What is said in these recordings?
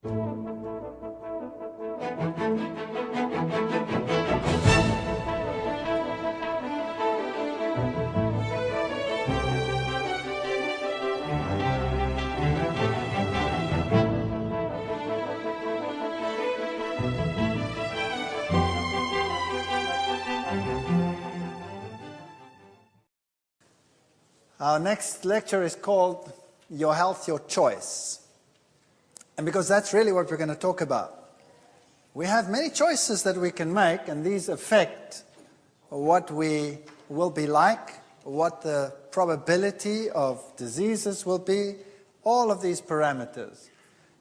Our next lecture is called Your Health, Your Choice. And because that's really what we're going to talk about. We have many choices that we can make, and these affect what we will be like, what the probability of diseases will be, all of these parameters.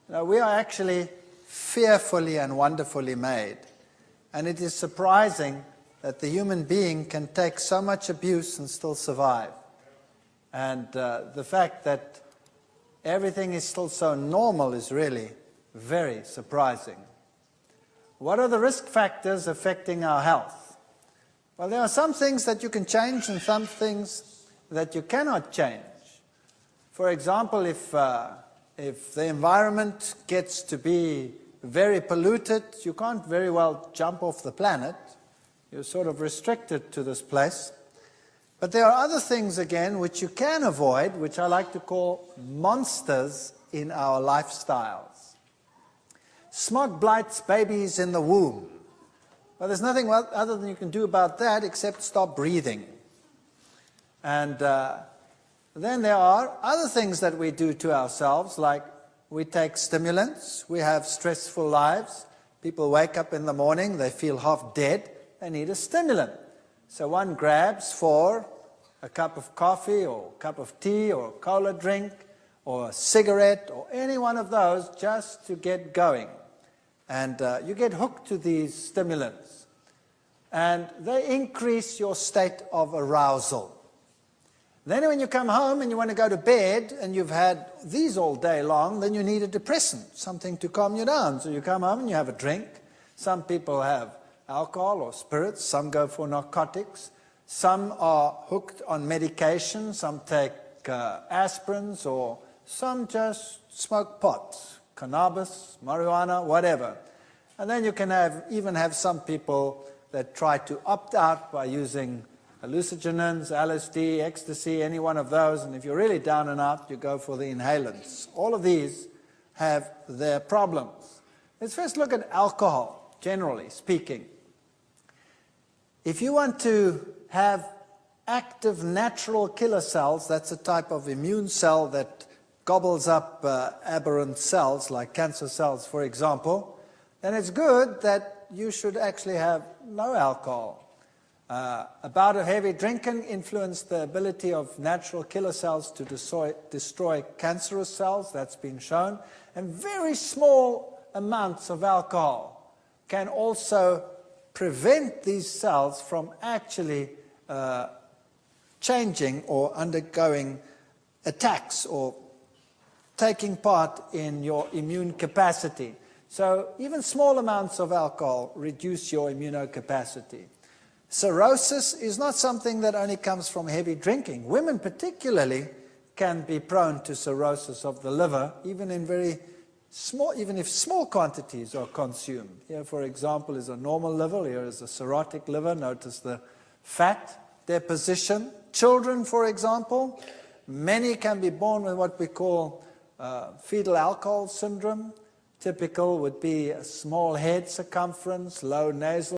Now, we are actually fearfully and wonderfully made. And it is surprising that the human being can take so much abuse and still survive. And the fact that everything is still so normal is really very surprising. What are the risk factors affecting our health? Well, there are some things that you can change and some things that you cannot change. For example, if the environment gets to be very polluted, you can't very well jump off the planet. You're sort of restricted to this place. But there are other things, again, which you can avoid, which I like to call monsters in our lifestyles. Smog blights babies in the womb. Well, there's nothing other than you can do about that except stop breathing. And then there are other things that we do to ourselves, like we take stimulants, we have stressful lives. People wake up in the morning, they feel half dead, they need a stimulant. So one grabs for a cup of coffee or a cup of tea or a cola drink or a cigarette or any one of those just to get going. And you get hooked to these stimulants. And they increase your state of arousal. Then when you come home and you want to go to bed and you've had these all day long, then you need a depressant, something to calm you down. So you come home and you have a drink. Some people have alcohol or spirits, some go for narcotics, some are hooked on medication, some take aspirins, or some just smoke pot, cannabis, marijuana, whatever. And then you can even have some people that try to opt out by using hallucinogens, LSD, ecstasy, any one of those, and if you're really down and out, you go for the inhalants. All of these have their problems. Let's first look at alcohol, generally speaking. If you want to have active natural killer cells, that's a type of immune cell that gobbles up aberrant cells, like cancer cells, for example, then it's good that you should actually have no alcohol. A bout of heavy drinking influences the ability of natural killer cells to destroy cancerous cells, that's been shown, and very small amounts of alcohol can also prevent these cells from actually changing or undergoing attacks or taking part in your immune capacity. So even small amounts of alcohol reduce your immunocapacity. Cirrhosis is not something that only comes from heavy drinking. Women particularly can be prone to cirrhosis of the liver, even if small quantities are consumed. Here, for example, is a normal liver. Here is a cirrhotic liver. Notice the fat deposition. Children, for example, many can be born with what we call fetal alcohol syndrome. Typical would be a small head circumference, low nasal